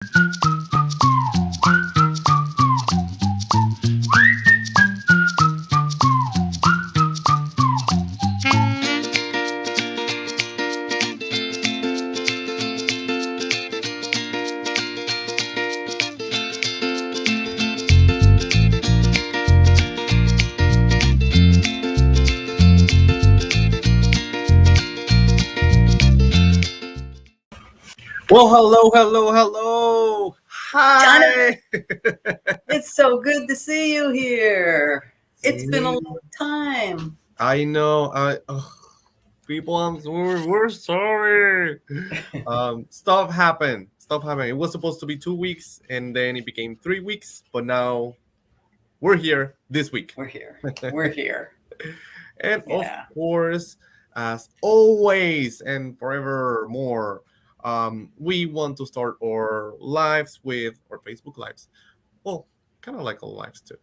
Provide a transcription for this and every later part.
Well, hello. Hi. It's so good to see you here. It's been a long time. I know. People, we're sorry. Stuff happened. It was supposed to be 2 weeks, and then it became 3 weeks. But now we're here this week. We're here. And of Yeah. course, as always and forevermore, we want to start our lives with our Facebook lives. Well, kind of like all lives too,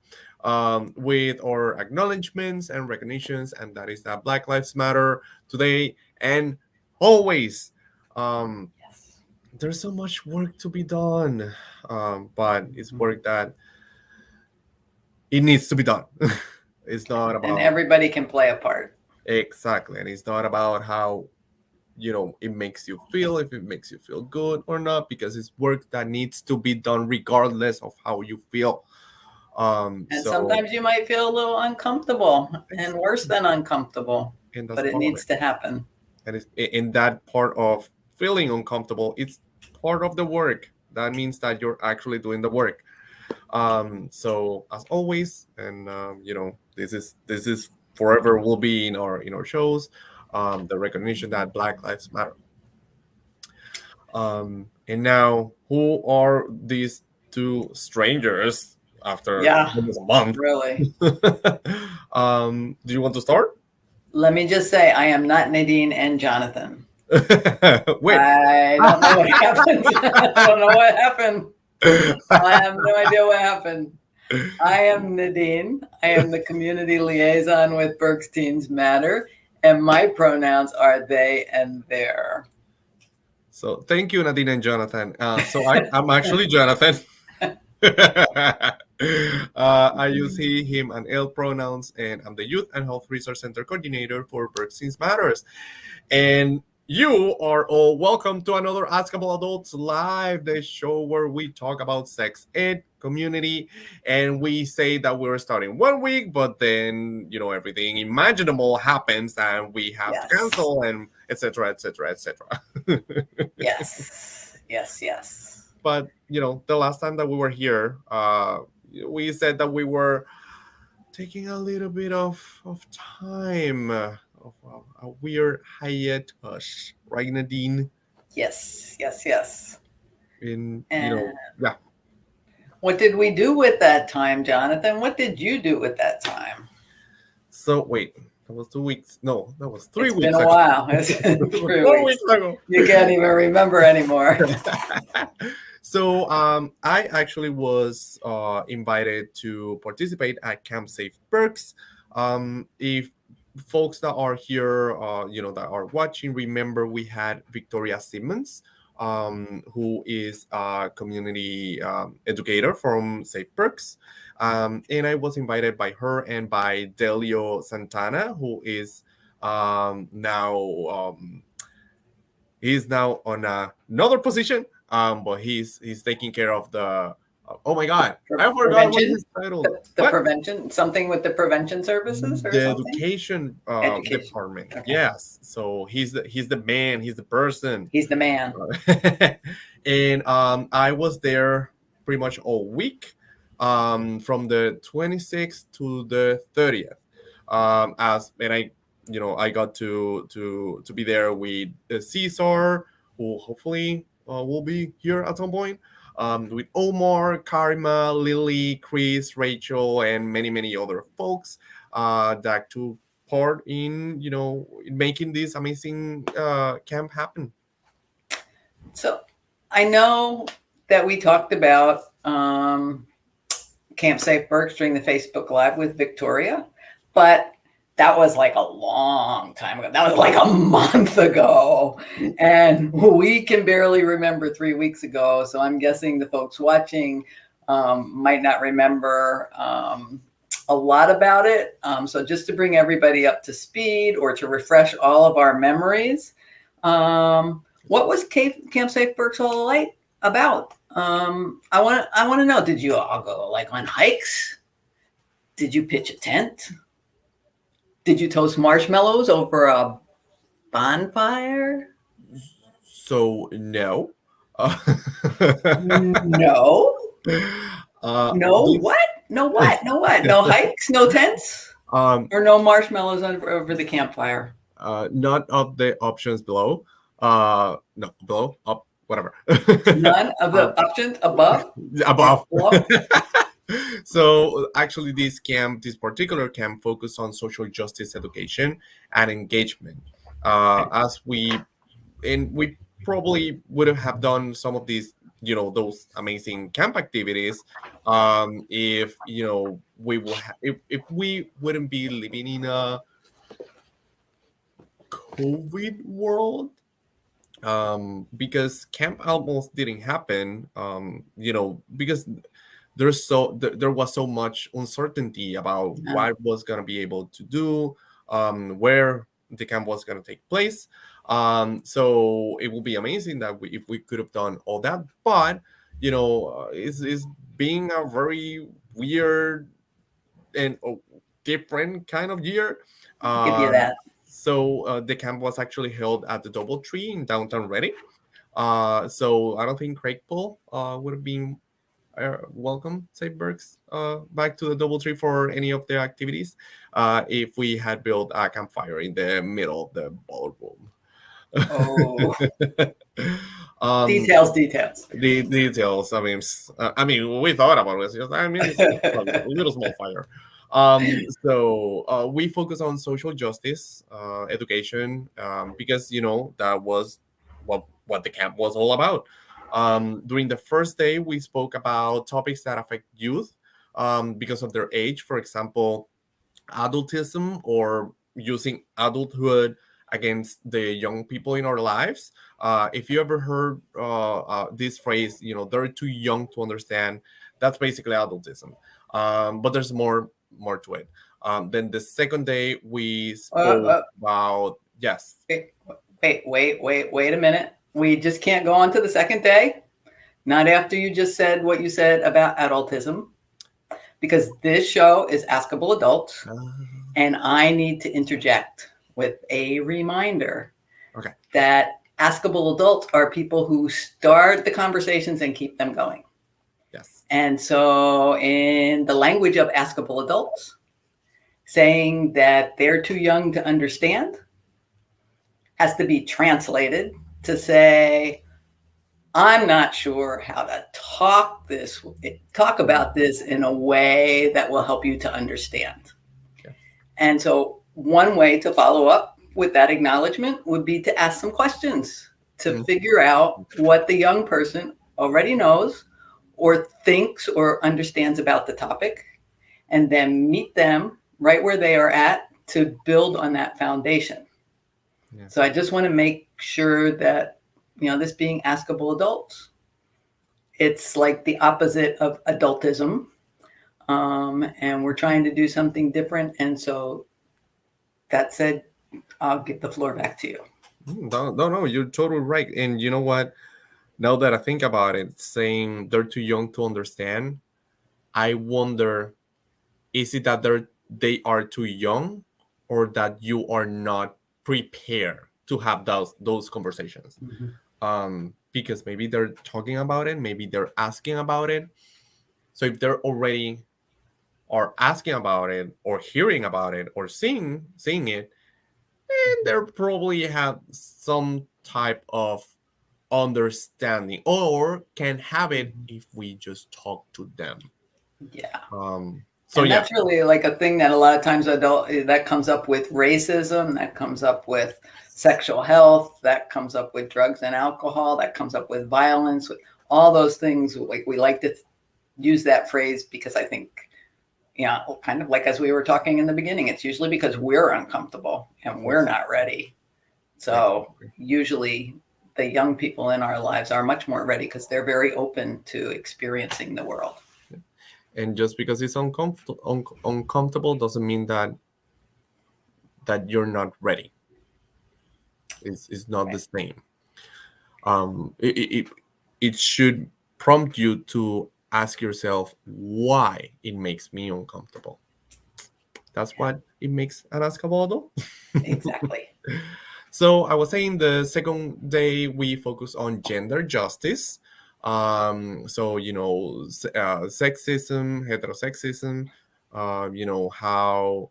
with our acknowledgements and recognitions, and that is that Black Lives Matter today and always. Yes. There's so much work to be done, but it's work that it needs to be done. It's not And about everybody can play a part. exactly, and it's not about how it makes you feel, if it makes you feel good or not, because it's work that needs to be done regardless of how you feel. And So sometimes you might feel a little uncomfortable and worse than uncomfortable, and that's but it part of needs it. to happen. And it's in that part of feeling uncomfortable, it's part of the work. That means that you're actually doing the work. So as always, and this is forever will be in our shows, the recognition that Black Lives Matter. And now, who are these two strangers after Yeah, almost a month? really. Do you want to start? Let me just say, I am not Nadine and Johnathan. Wait. I don't know what happened. I don't know what happened. I have no idea what happened. I am Nadine. I am the community liaison with Berks Teens Matter, and my pronouns are they and their. So thank you, Nadine and Johnathan. So I'm actually Johnathan. I use he, him, and elle pronouns, and I'm the Youth and Health Resource Center coordinator for Berks Teens Matters. And you are all welcome to another Askable Adults Live, the show where we talk about sex ed, community, and we say that we're starting 1 week, but then everything imaginable happens, and we have to Yes. cancel, and etc., etc., etc. Yes. But the last time that we were here, we said that we were taking a little bit of time, of a weird hiatus, right, Nadine? Yes. In And yeah. what did we do with that time, Jonathan? What did you do with that time? So wait, that was 2 weeks. No, that was 3 It's weeks been a ago. while. It's been 3 4 weeks. weeks ago. You can't even remember anymore. So I actually was invited to participate at Camp Safe Berks. If folks that are here, that are watching, remember we had Victoria Simmons, who is a community educator from Safe Berks. And I was invited by her and by Delio Santana, who is now he's now on another position, but he's taking care of the oh my god, I forgot what Prevention? his title. The What? prevention, something with the prevention services or The something? education Education. department. Okay. Yes, so he's the man, he's the person. He's the man. And I was there pretty much all week, from the 26th to the 30th. I got to be there with Caesar, who hopefully will be here at some point. With Omar, Karima, Lily, Chris, Rachel, and many other folks that took part in making this amazing camp happen. So I know that we talked about Camp Safe Berks during the Facebook Live with Victoria, but that was like a long time ago. That was like a month ago. And we can barely remember 3 weeks ago. So I'm guessing the folks watching might not remember a lot about it. So just to bring everybody up to speed or to refresh all of our memories, what was Camp Safe Berks All Light about? I want to know, did you all go like on hikes? Did you pitch a tent? Did you toast marshmallows over a bonfire? So no. No. No This, what? No what? No what? No hikes? No tents? um, Or no marshmallows over the campfire? not of the options below. No, below, up, whatever. None of um, the options above or above. below? So actually, this particular camp, focused on social justice education and engagement. As we probably would have done some of these, those amazing camp activities, if if we wouldn't be living in a COVID world, because camp almost didn't happen, because there was so much uncertainty about No. what was going to be able to do, where the camp was going to take place. So it would be amazing that if we could have done all that, but it's being a very weird and different kind of year. I'll give you um, that. so the camp was actually held at the DoubleTree in downtown Reading. So I don't think Craig Paul would have been welcome, say Berks, back to the DoubleTree for any of their activities, if we had built a campfire in the middle of the ballroom. Oh, um, details. the details. I mean, we thought about it. It's a little small fire. So we focus on social justice, education, because that was what the camp was all about. During the first day, we spoke about topics that affect youth, because of their age. For example, adultism, or using adulthood against the young people in our lives. If you ever heard this phrase, they're too young to understand, that's basically adultism. But there's more to it. Then the second day, we spoke Uh, about, yes. wait a minute. We just can't go on to the second day. Not after you just said what you said about adultism, because this show is Askable Adults, and I need to interject with a reminder Okay. that Askable Adults are people who start the conversations and keep them going. Yes. And so in the language of Askable Adults, saying that they're too young to understand has to be translated to say, I'm not sure how to talk about this in a way that will help you to understand. Yeah. And so one way to follow up with that acknowledgement would be to ask some questions to figure out what the young person already knows or thinks or understands about the topic, and then meet them right where they are at to build on that foundation. Yeah. So I just want to make sure that, this being Askable Adults, it's like the opposite of adultism. And we're trying to do something different. And so that said, I'll give the floor back to you. No, you're totally right. And you know what? Now that I think about it, saying they're too young to understand, I wonder, is it that they are too young, or that you are not prepared to have those conversations? Mm-hmm. Because maybe they're talking about it, maybe they're asking about it. So if they're already are asking about it, or hearing about it, or seeing it, then they probably have some type of understanding, or can have it if we just talk to them. Yeah. So and that's really like a thing that a lot of times that comes up with racism, that comes up with sexual health, that comes up with drugs and alcohol, that comes up with violence, all those things. Like, we like to use that phrase because I think Yeah, kind of like as we were talking in the beginning, it's usually because we're uncomfortable and we're not ready. So Exactly. usually the young people in our lives are much more ready because they're very open to experiencing the world. And just because it's uncomfortable doesn't mean that you're not ready. It's not the Right. same. It should prompt you to ask yourself why it makes me uncomfortable. That's Yeah, what it makes an Askable Adult. exactly. So I was saying the second day we focus on gender justice. So sexism, heterosexism. How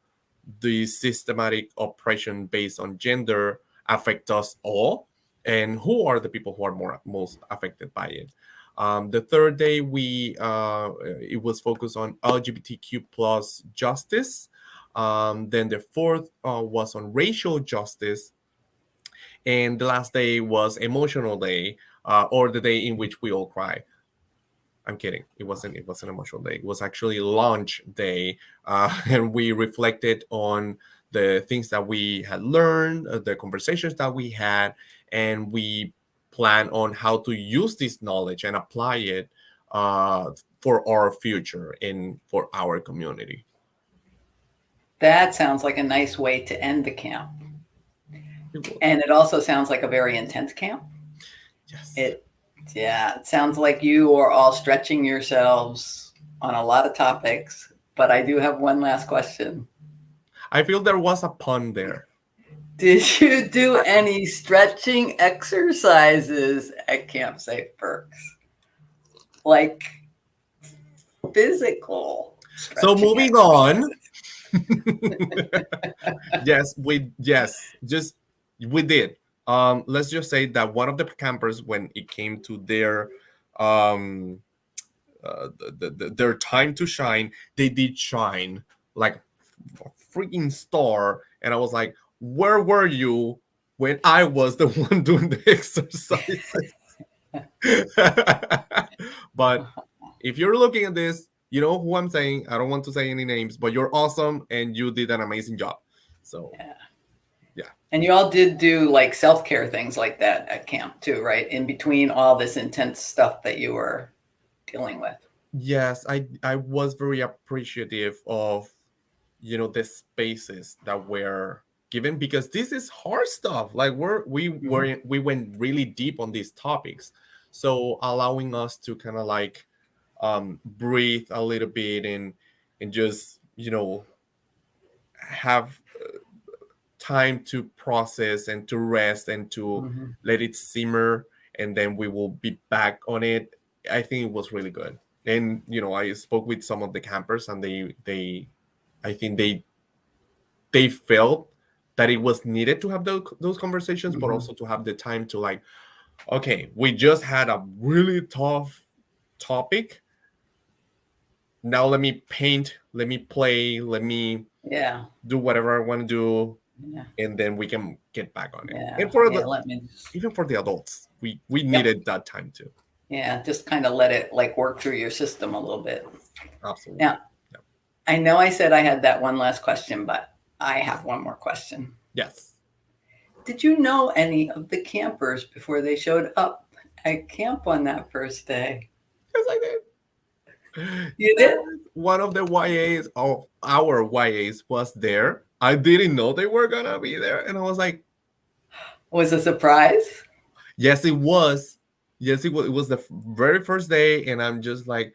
the systematic oppression based on gender affect us all, and who are the people who are most affected by it. The third day it was focused on LGBTQ plus justice. Then the fourth was on racial justice, and the last day was emotional day, or the day in which we all cry. I'm kidding. It wasn't emotional day. It was actually launch day, and we reflected on the things that we had learned, the conversations that we had, and we plan on how to use this knowledge and apply it for our future and for our community. That sounds like a nice way to end the camp. It was. And it also sounds like a very intense camp. Yes. It, yeah, it sounds like you are all stretching yourselves on a lot of topics. But I do have one last question. I feel there was a pun there. Did you do any stretching exercises at Camp Safe Perks? Like physical So stretching moving exercises? on. Just we did. Let's just say that one of the campers, when it came to um their time to shine, they did shine like a freaking star, and I was like, where were you when I was the one doing the exercises? But if you're looking at this, you know who I'm saying. I don't want to say any names, but you're awesome and you did an amazing job. So Yeah. yeah. And you all did do like self-care things like that at camp too, right? In between all this intense stuff that you were dealing with. Yes, I was very appreciative of the spaces that were given, because this is hard stuff. Like Mm-hmm. we went really deep on these topics, so allowing us to kind of like breathe a little bit and just have time to process and to rest and to Mm-hmm. let it simmer, and then we will be back on it. I think it was really good. And I spoke with some of the campers, and they I think they felt that it was needed to have those conversations, but Mm-hmm. also to have the time to like, okay, we just had a really tough topic. Now let me paint, let me play, let me Yeah. do whatever I want to do, Yeah. and then we can get back on it. Yeah. And for Yeah. the Let me just, even for the adults, we yep. needed that time too. Yeah. Just kind of let it like work through your system a little bit. Absolutely. Now, Yeah. I know I said I had that one last question, but I have one more question. Yes. Did you know any of the campers before they showed up at camp on that first day? Yes, I did. You Yes. did? One of the YAs of our YAs was there. I didn't know they were gonna be there, and I was like, Was a surprise? yes, it was. Yes, it was. It was the very first day, and I'm just like,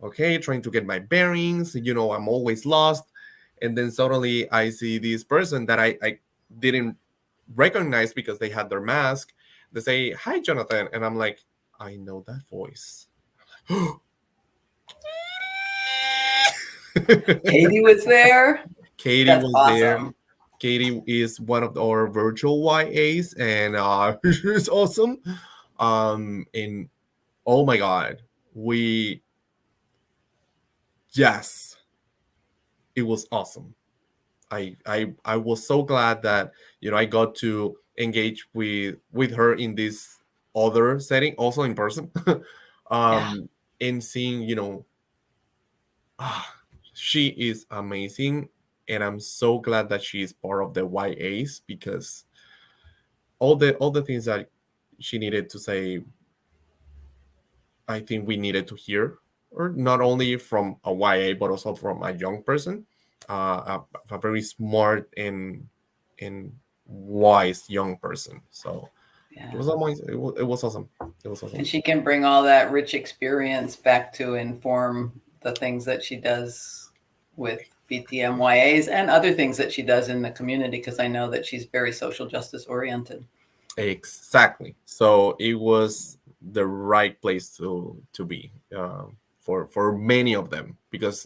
okay, trying to get my bearings. I'm always lost, and then suddenly I see this person that I didn't recognize because they had their mask. They say, "Hi, Jonathan," and I'm like, I know that voice. Katie was there? Katie That's was there. awesome. Katie is one of our virtual YAs, and she's awesome. And oh my god, we yes, it was awesome. I was so glad that I got to engage with her in this other setting, also in person. Yeah. And seeing, She is amazing, and I'm so glad that she is part of the YAs because all the things that she needed to say, I think we needed to hear, or not only from a YA but also from a young person, a very smart and wise young person. So it Yeah. was amazing. It was awesome. It was And awesome. she can bring all that rich experience back to inform the things that she does with BTMYAs and other things that she does in the community, because I know that she's very social justice oriented. Exactly. So it was the right place to be, for many of them, because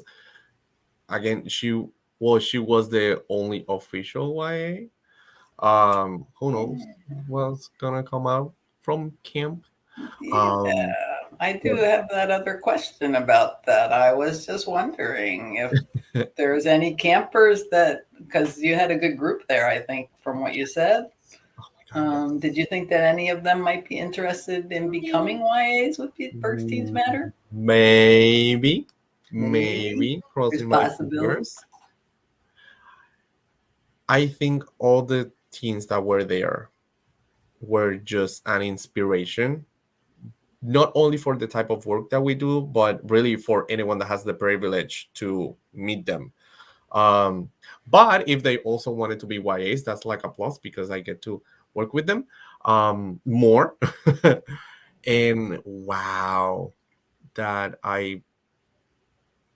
again, she was the only official YA. Who knows what's gonna come out from camp? Yeah, Um, I do but have that other question about that. I was just wondering if there's any campers that, because you had a good group there, I think, from what you said. oh my god, yes. Did you think that any of them might be interested in becoming YAs with Berks Teens Matter? Maybe, Maybe. maybe There's crossing my possibility. fingers. I think all the teens that were there were just an inspiration, not only for the type of work that we do, but really for anyone that has the privilege to meet them. Um, but if they also wanted to be YAs, that's like a plus because I get to work with them more. And wow, that I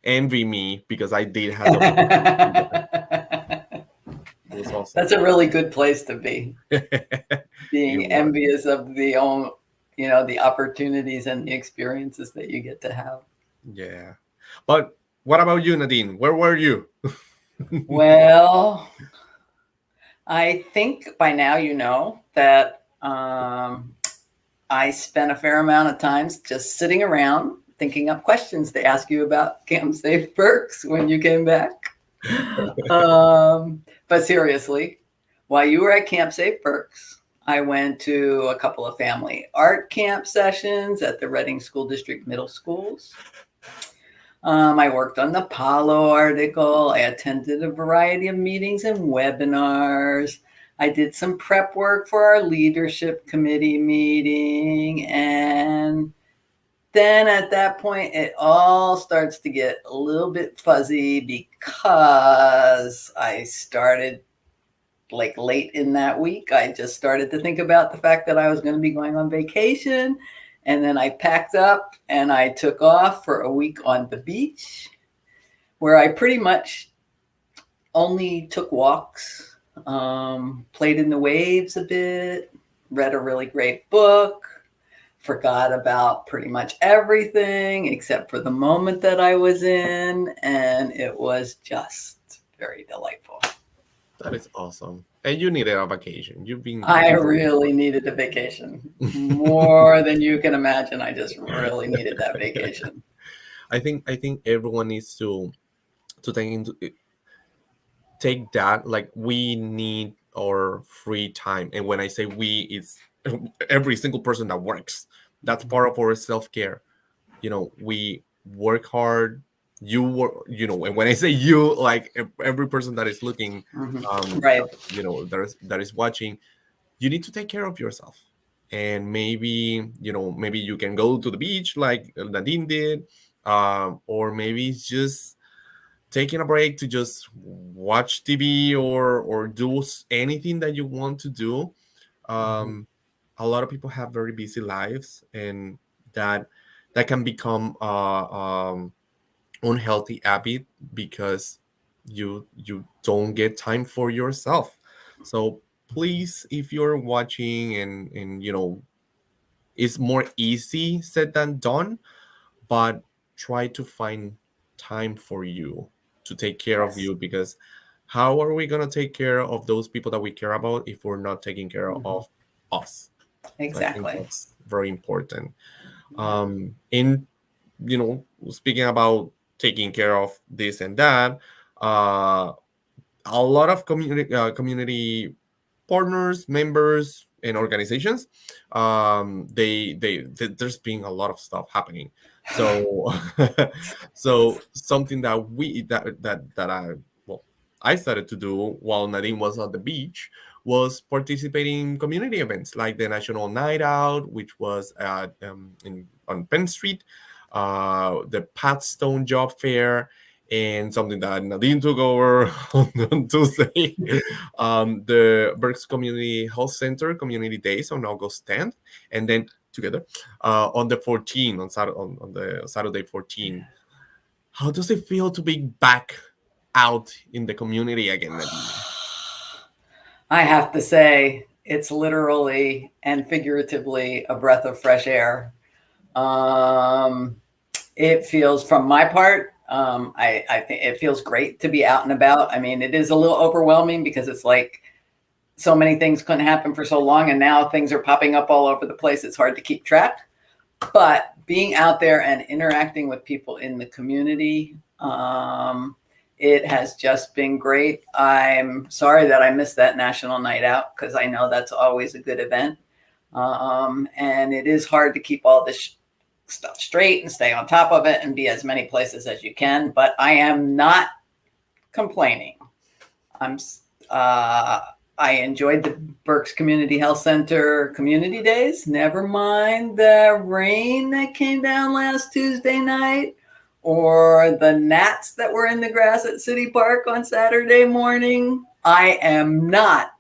envy me because I did have the opportunity to be there. It was awesome. That's a really good place to be, It being was. envious of the own, the opportunities and the experiences that you get to have. Yeah. But what about you, Nadine? Where were you? Well, I think by now you know that I spent a fair amount of times just sitting around thinking up questions to ask you about Camp Safe Berks when you came back. But seriously, while you were at Camp Safe Berks, I went to a couple of family art camp sessions at the Reading School District Middle Schools. I worked on the Palo article. I attended a variety of meetings and webinars. I did some prep work for our leadership committee meeting. And then at that point, it all starts to get a little bit fuzzy because I started like late in that week. I just started to think about the fact that I was going to be going on vacation. And then I packed up and I took off for a week on the beach where I pretty much only took walks, played in the waves a bit, read a really great book, forgot about pretty much everything except for the moment that I was in. And it was just very delightful. That is awesome. And you needed a vacation. You've been I gone. really needed a vacation more than you can imagine. I just really needed that vacation. I think everyone needs to take that, like we need our free time. And when I say we, it's every single person that works. That's part of our self-care. We work hard. You work, and when I say you, like every person that is looking, Mm-hmm. Right. that is watching, you need to take care of yourself. And maybe you can go to the beach like Nadine did, or maybe it's just taking a break to just watch TV or do anything that you want to do. Mm-hmm. um, a lot of people have very busy lives, and that that can become unhealthy habit because you don't get time for yourself. So please, if you're watching, and it's more easy said than done, but try to find time for you, to take care of Yes. you, because how are we going to take care of those people that we care about if we're not taking care Mm-hmm. of us? So I think Exactly. that's very important. Yeah. In speaking about taking care of this and that, uh a lot of community partners, members, and organizations, there's been a lot of stuff happening. So so something that we that I well I started to do while Nadine was at the beach was participating in community events like the National Night Out, which was at on Penn Street, the Pat Stone Job Fair, and something that Nadine took over on Tuesday, the Berks Community Health Center Community Days on August 10th, and then together on the 14th, on the Saturday 14th. How does it feel to be back out in the community again, Nadine? I have to say, it's literally and figuratively a breath of fresh air. Um, it feels, from my part, I think it feels great to be out and about. I mean, it is a little overwhelming because it's like so many things couldn't happen for so long, and now things are popping up all over the place. It's hard to keep track. But being out there and interacting with people in the community, it has just been great. I'm sorry that I missed that National Night Out because I know that's always a good event. And it is hard to keep all this stuff straight and stay on top of it and be as many places as you can. But I am not complaining. I'm I enjoyed the Berks Community Health Center community days. Never mind the rain that came down last Tuesday night or the gnats that were in the grass at City Park on Saturday morning. I am not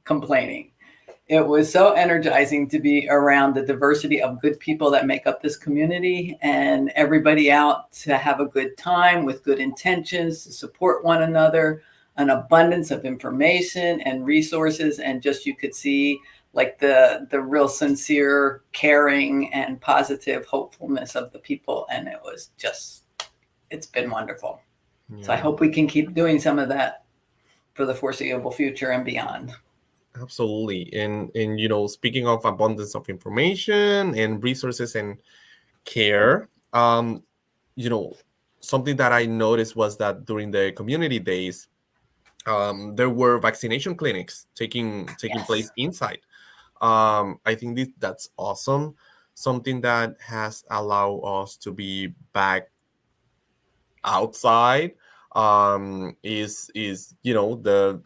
complaining. It was so energizing to be around the diversity of good people that make up this community and everybody out to have a good time with good intentions to support one another, an abundance of information and resources, and just you could see like the real sincere caring and positive hopefulness of the people, and it was just, it's been wonderful. Yeah. So I hope we can keep doing some of that for the foreseeable future and beyond. Absolutely. And you know, speaking of abundance of information and resources and care, you know, something that I noticed was that during the community days, there were vaccination clinics taking Yes. place inside. I think that's awesome. Something that has allowed us to be back outside, is you know, the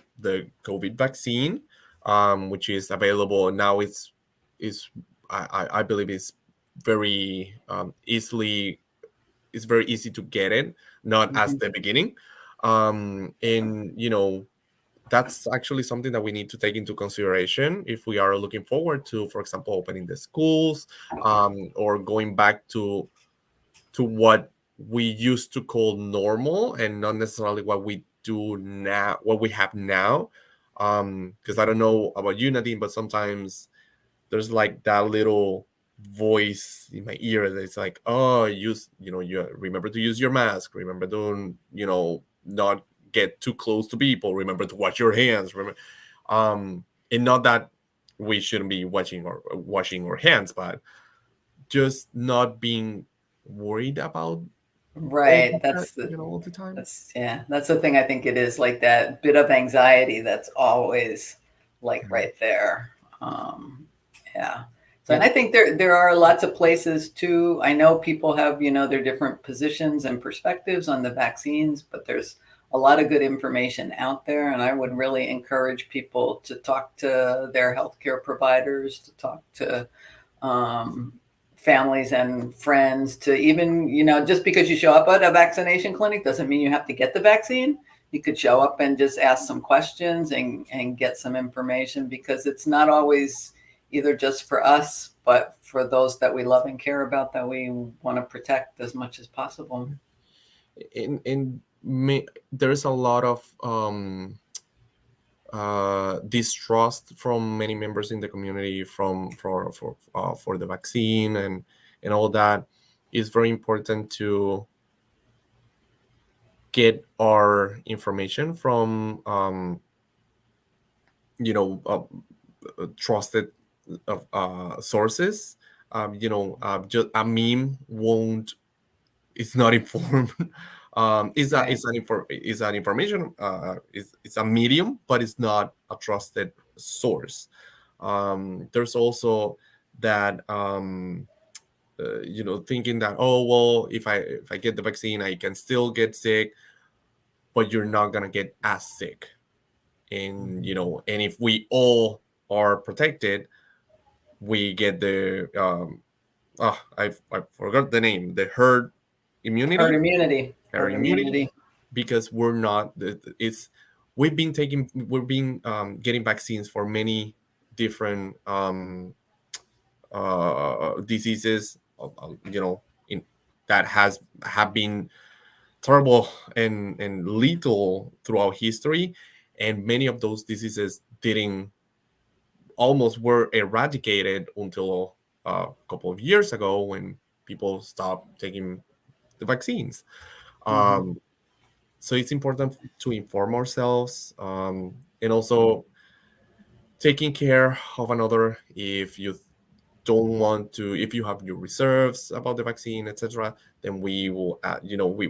COVID vaccine, which is available now. Is I believe is very easily, it's very easy to get it, not as the beginning. And you know, that's actually something that we need to take into consideration if we are looking forward to, for example, opening the schools, or going back to what we used to call normal and not necessarily what we do now, what we have now. Because I don't know about you, Nadine, but sometimes there's like that little voice in my ear that's like, oh, use, you know, you remember to use your mask, remember to, you know, not get too close to people, remember to wash your hands, remember. And not that we shouldn't be washing our hands, but just not being worried about Right. that, you know, all the time. That's the thing. I think it is like that bit of anxiety that's always like right there. Yeah. So, and I think there are lots of places too. I know people have, you know, their different positions and perspectives on the vaccines, but there's a lot of good information out there. And I would really encourage people to talk to their healthcare providers, to talk to families and friends, to even, you know, just because you show up at a vaccination clinic doesn't mean you have to get the vaccine. You could show up and just ask some questions and get some information, because it's not always either just for us, but for those that we love and care about, that we want to protect as much as possible. There's a lot of distrust from many members in the community for the vaccine and all that. It's very important to get our information from you know, trusted sources. You know, just a meme won't, it's not informed. It's an information, it's a medium, but it's not a trusted source. There's also that thinking that, oh well, if I get the vaccine, I can still get sick, but you're not gonna get as sick. And and if we all are protected, we get the I forgot the name, the Herd immunity immunity. herd Herd immunity, immunity. because we're not it's we've been getting vaccines for many different diseases, in that have been terrible and lethal throughout history, and many of those diseases didn't almost were eradicated until a couple of years ago when people stopped taking the vaccines. Mm-hmm. um, so it's important to inform ourselves, and also taking care of another. If you don't want to, if you have your reserves about the vaccine, etc., then we will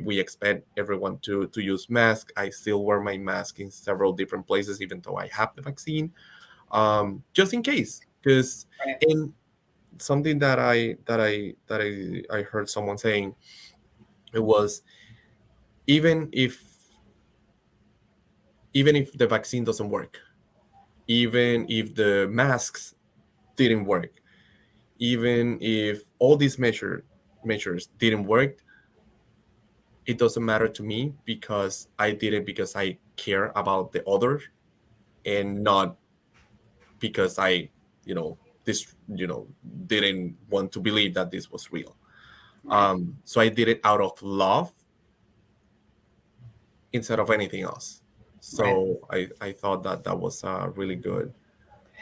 we expect everyone to use mask. I still wear my mask in several different places even though I have the vaccine, just in case. Because Right. in something that I heard someone saying, it was, even if the vaccine doesn't work, even if the masks didn't work, even if all these measures didn't work, it doesn't matter to me, because I did it because I care about the other, and not because I, this, didn't want to believe that this was real. Right. So I did it out of love instead of anything else. Right. So I thought that that was really good.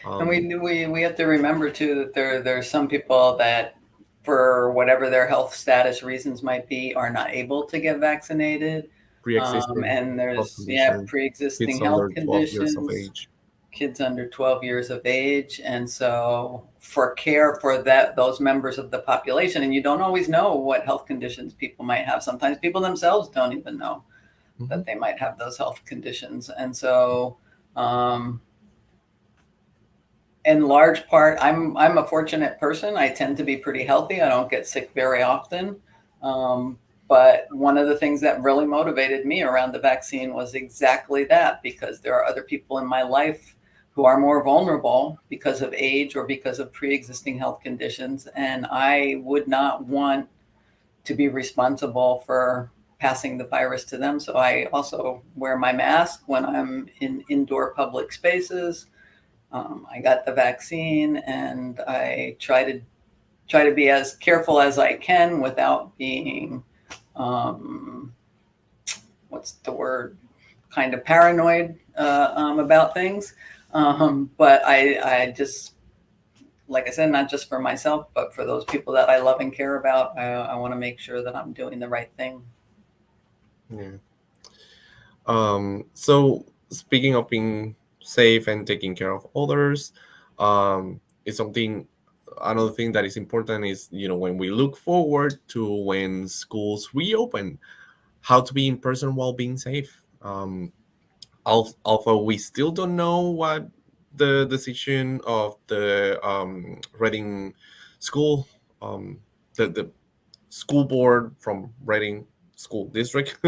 And Um, we have to remember too that there's some people that, for whatever their health status reasons might be, are not able to get vaccinated. Pre-existing And health there's condition, pre-existing kids health under 12 years of conditions, age. kids under 12 years of age, and so for care for those members of the population, and you don't always know what health conditions people might have. Sometimes people themselves don't even know Hmm. that they might have those health conditions, and so. Um, in large part, I'm a fortunate person. I tend to be pretty healthy. I don't get sick very often. Um, but one of the things that really motivated me around the vaccine was exactly that, because there are other people in my life who are more vulnerable because of age or because of pre-existing health conditions, and I would not want to be responsible for passing the virus to them. So I also wear my mask when I'm in indoor public spaces. I got the vaccine, and I try to be as careful as I can without being, um, what's the word, kind of paranoid about things. But I just, like I said, not just for myself, but for those people that I love and care about, I want to make sure that I'm doing the right thing. Yeah. So speaking of being safe and taking care of others, is something another thing that is important is, when we look forward to when schools reopen, how to be in person while being safe. Although we still don't know what the decision of the Reading school, the school board from Reading School District,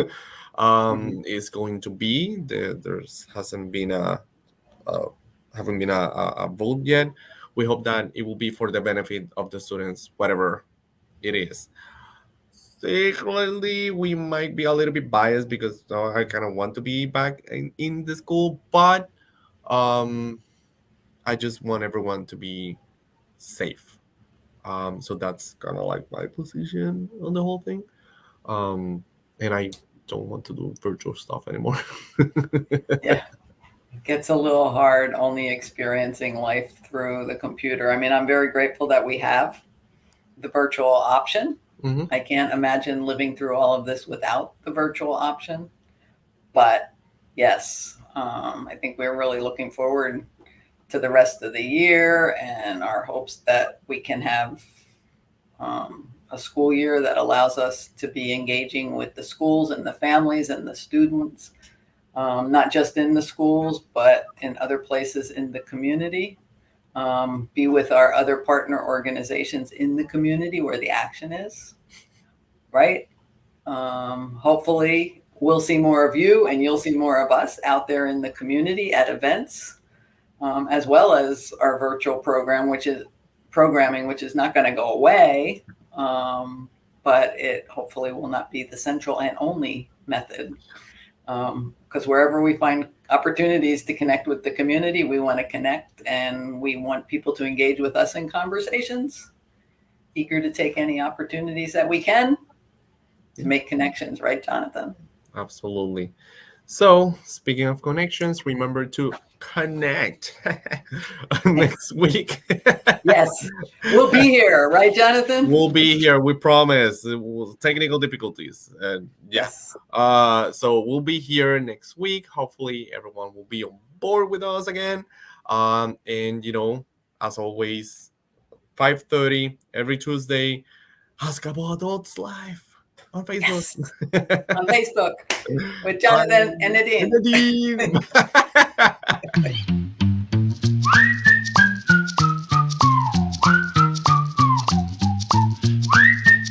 Mm-hmm. is going to be. There's hasn't been a haven't been a vote yet. We hope that it will be for the benefit of the students, whatever it is. Secretly, we might be a little bit biased because I kind of want to be back in the school, but um, I just want everyone to be safe. So that's kind of like my position on the whole thing. And I don't want to do virtual stuff anymore. Yeah. It gets a little hard only experiencing life through the computer. I mean, I'm very grateful that we have the virtual option. Hmm. I can't imagine living through all of this without the virtual option. But yes, I think we're really looking forward to the rest of the year and our hopes that we can have a school year that allows us to be engaging with the schools and the families and the students, not just in the schools, but in other places in the community. be with our other partner organizations in the community where the action is, right? Hopefully we'll see more of you and you'll see more of us out there in the community at events, as well as our virtual program, which is programming, which is not going to go away, but it hopefully will not be the central and only method. Because wherever we find opportunities to connect with the community, we want to connect, and we want people to engage with us in conversations. Eager to take any opportunities that we can to make connections, right, Jonathan? Absolutely. So, speaking of connections, remember to connect next week. Yes, we'll be here, right, Jonathan? We'll be here. We promise. Technical difficulties, and Yes. so we'll be here next week. Hopefully, everyone will be on board with us again. And as always, 5:30 every Tuesday, Askable Adults live on Facebook. Yes. On Facebook with Jonathan and Nadine. Nadine.